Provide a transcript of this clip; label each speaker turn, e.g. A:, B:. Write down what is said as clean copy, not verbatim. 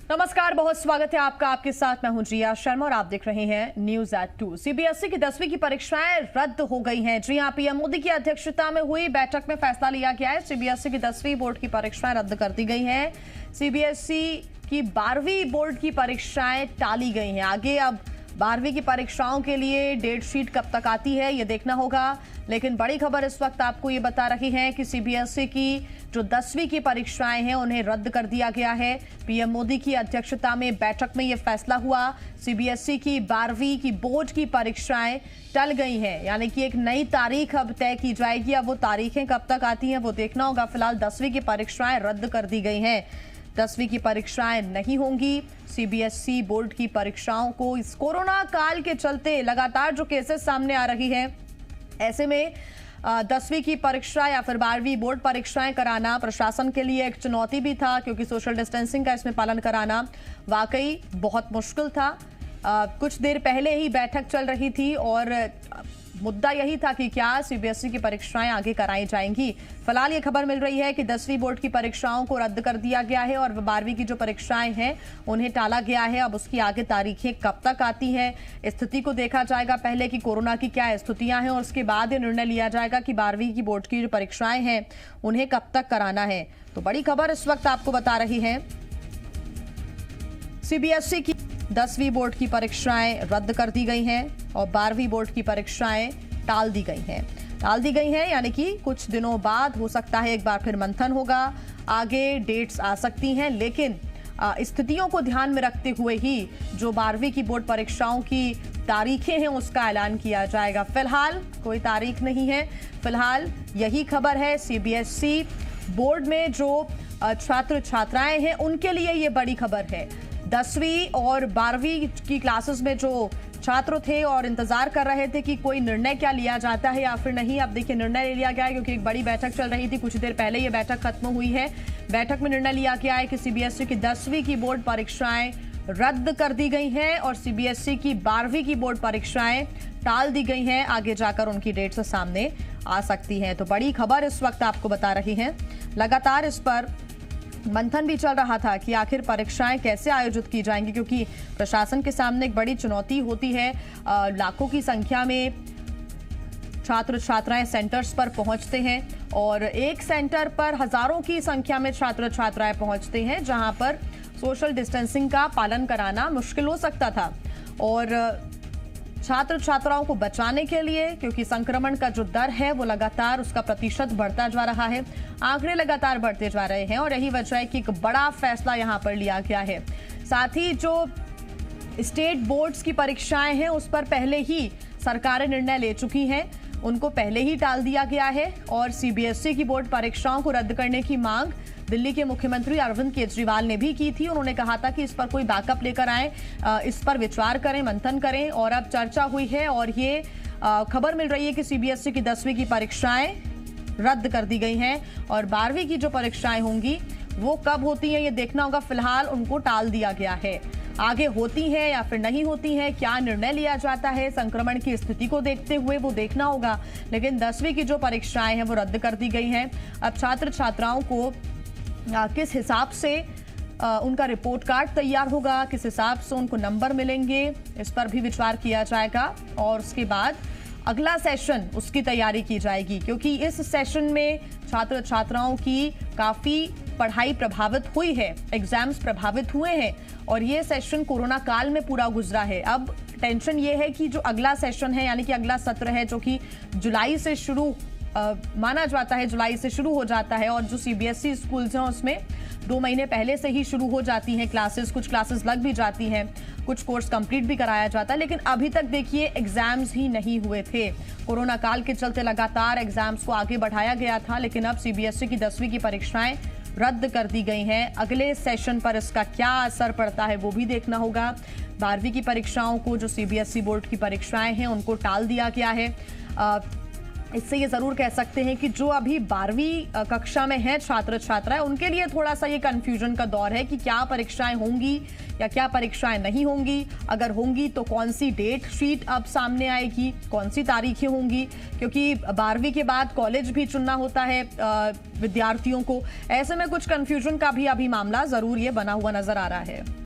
A: नमस्कार, बहुत स्वागत है आपका। आपके साथ मैं हूं जिया शर्मा और आप देख रहे हैं न्यूज एट 2। सीबीएसई की 10वीं की परीक्षाएं रद्द हो गई हैं। जी हां, पीएम मोदी की अध्यक्षता में हुई बैठक में फैसला लिया गया है। सीबीएसई की 10वीं बोर्ड की परीक्षाएं रद्द कर दी गई हैं। सीबीएसई की 12वीं बोर्ड की परीक्षाएं टाली गई हैं। आगे अब 12वीं की परीक्षाओं के लिए डेट शीट कब तक आती है ये देखना होगा। लेकिन बड़ी खबर इस वक्त आपको ये बता रही है कि सीबीएसई की जो 10वीं की परीक्षाएं हैं उन्हें रद्द कर दिया गया है। पीएम मोदी की अध्यक्षता में बैठक में यह फैसला हुआ। सीबीएसई की 12वीं की बोर्ड की परीक्षाएं टल गई हैं, यानी कि एक नई तारीख अब तय की जाएगी। अब वो तारीखें कब तक आती हैं वो देखना होगा। फिलहाल 10वीं की परीक्षाएं रद्द कर दी गई हैं। 10वीं की परीक्षाएं नहीं होंगी। सीबीएसई बोर्ड की परीक्षाओं को इस कोरोना काल के चलते लगातार जो केसेस सामने आ रही हैं, ऐसे में 10वीं की परीक्षा या फिर 12वीं बोर्ड परीक्षाएं कराना प्रशासन के लिए एक चुनौती भी था, क्योंकि सोशल डिस्टेंसिंग का इसमें पालन कराना वाकई बहुत मुश्किल था। कुछ देर पहले ही बैठक चल रही थी और मुद्दा यही था कि क्या सीबीएसई की परीक्षाएं आगे कराई जाएंगी। फिलहाल ये खबर मिल रही है कि 10वीं बोर्ड की परीक्षाओं को रद्द कर दिया गया है और 12वीं की जो परीक्षाएं हैं उन्हें टाला गया है। अब उसकी आगे तारीखें कब तक आती हैं, स्थिति को देखा जाएगा पहले कि कोरोना की क्या स्थितियां हैं और उसके बाद ये निर्णय लिया जाएगा कि 12वीं की बोर्ड की जो परीक्षाएं हैं उन्हें कब तक कराना है। तो बड़ी खबर इस वक्त आपको बता रही है, सीबीएसई की 10वीं बोर्ड की परीक्षाएं रद्द कर दी गई हैं और 12वीं बोर्ड की परीक्षाएं टाल दी गई हैं, यानी कि कुछ दिनों बाद हो सकता है एक बार फिर मंथन होगा, आगे डेट्स आ सकती हैं। लेकिन स्थितियों को ध्यान में रखते हुए ही जो 12वीं की बोर्ड परीक्षाओं की तारीखें हैं उसका ऐलान किया जाएगा। फिलहाल कोई तारीख नहीं है, फिलहाल यही खबर है। सीबीएसई बोर्ड में जो छात्र छात्राएं हैं उनके लिए ये बड़ी खबर है। 10वीं और 12वीं की क्लासेस में जो छात्र थे और इंतजार कर रहे थे कि कोई निर्णय क्या लिया जाता है या फिर नहीं, अब देखिए निर्णय ले लिया गया है, क्योंकि एक बड़ी बैठक चल रही थी। कुछ देर पहले ये बैठक खत्म हुई है। बैठक में निर्णय लिया गया है कि सीबीएसई की 10वीं की बोर्ड परीक्षाएं रद्द कर दी गई हैं और सीबीएसई की 12वीं की बोर्ड परीक्षाएं टाल दी गई हैं। आगे जाकर उनकी डेट्स सामने आ सकती हैं। तो बड़ी खबर इस वक्त आपको बता रही है। लगातार इस पर मंथन भी चल रहा था कि आखिर परीक्षाएं कैसे आयोजित की जाएंगी, क्योंकि प्रशासन के सामने एक बड़ी चुनौती होती है। लाखों की संख्या में छात्र छात्राएं सेंटर्स पर पहुंचते हैं और एक सेंटर पर हजारों की संख्या में छात्र छात्राएं पहुंचते हैं, जहां पर सोशल डिस्टेंसिंग का पालन कराना मुश्किल हो सकता था। और छात्र छात्राओं को बचाने के लिए, क्योंकि संक्रमण का जो दर है वो लगातार उसका प्रतिशत बढ़ता जा रहा है, आंकड़े लगातार बढ़ते जा रहे हैं और यही वजह है कि एक बड़ा फैसला यहां पर लिया गया है। साथ ही जो स्टेट बोर्ड्स की परीक्षाएं हैं उस पर पहले ही सरकारें निर्णय ले चुकी हैं, उनको पहले ही टाल दिया गया है और सीबीएसई की बोर्ड परीक्षाओं को रद्द करने की मांग दिल्ली के मुख्यमंत्री अरविंद केजरीवाल ने भी की थी। उन्होंने कहा था कि इस पर कोई बैकअप लेकर आए, इस पर विचार करें, मंथन करें, और अब चर्चा हुई है और ये खबर मिल रही है कि सीबीएसई की 10वीं की परीक्षाएं रद्द कर दी गई हैं और 12वीं की जो परीक्षाएं होंगी वो कब होती हैं ये देखना होगा। फिलहाल उनको टाल दिया गया है। आगे होती हैं या फिर नहीं होती हैं, क्या निर्णय लिया जाता है संक्रमण की स्थिति को देखते हुए वो देखना होगा। लेकिन 10वीं की जो परीक्षाएं हैं वो रद्द कर दी गई हैं। अब छात्र छात्राओं को किस हिसाब से उनका रिपोर्ट कार्ड तैयार होगा, किस हिसाब से उनको नंबर मिलेंगे, इस पर भी विचार किया जाएगा और उसके बाद अगला सेशन उसकी तैयारी की जाएगी, क्योंकि इस सेशन में छात्र छात्राओं की काफी पढ़ाई प्रभावित हुई है, एग्जाम्स प्रभावित हुए हैं और ये सेशन कोरोना काल में पूरा गुजरा है। अब टेंशन ये है कि जो अगला सेशन है, यानी कि अगला सत्र है, जो कि जुलाई से शुरू माना जाता है, जुलाई से शुरू हो जाता है और जो सीबीएसई स्कूल्स हैं उसमें 2 महीने पहले से ही शुरू हो जाती हैं क्लासेस, कुछ क्लासेस लग भी जाती हैं, कुछ कोर्स कंप्लीट भी कराया जाता है। लेकिन अभी तक देखिए एग्जाम्स ही नहीं हुए थे। कोरोना काल के चलते लगातार एग्जाम्स को आगे बढ़ाया गया था, लेकिन अब सीबीएसई की 10वीं की परीक्षाएं रद्द कर दी गई हैं। अगले सेशन पर इसका क्या असर पड़ता है वो भी देखना होगा। 12वीं की परीक्षाओं को, जो सीबीएसई बोर्ड की परीक्षाएं हैं, उनको टाल दिया गया है। इससे ये जरूर कह सकते हैं कि जो अभी 12वीं कक्षा में हैं छात्र छात्राएं, उनके लिए थोड़ा सा ये कंफ्यूजन का दौर है कि क्या परीक्षाएं होंगी या क्या परीक्षाएं नहीं होंगी। अगर होंगी तो कौन सी डेट शीट अब सामने आएगी, कौन सी तारीखें होंगी, क्योंकि 12वीं के बाद कॉलेज भी चुनना होता है विद्यार्थियों को। ऐसे में कुछ कंफ्यूजन का भी अभी मामला जरूर ये बना हुआ नजर आ रहा है।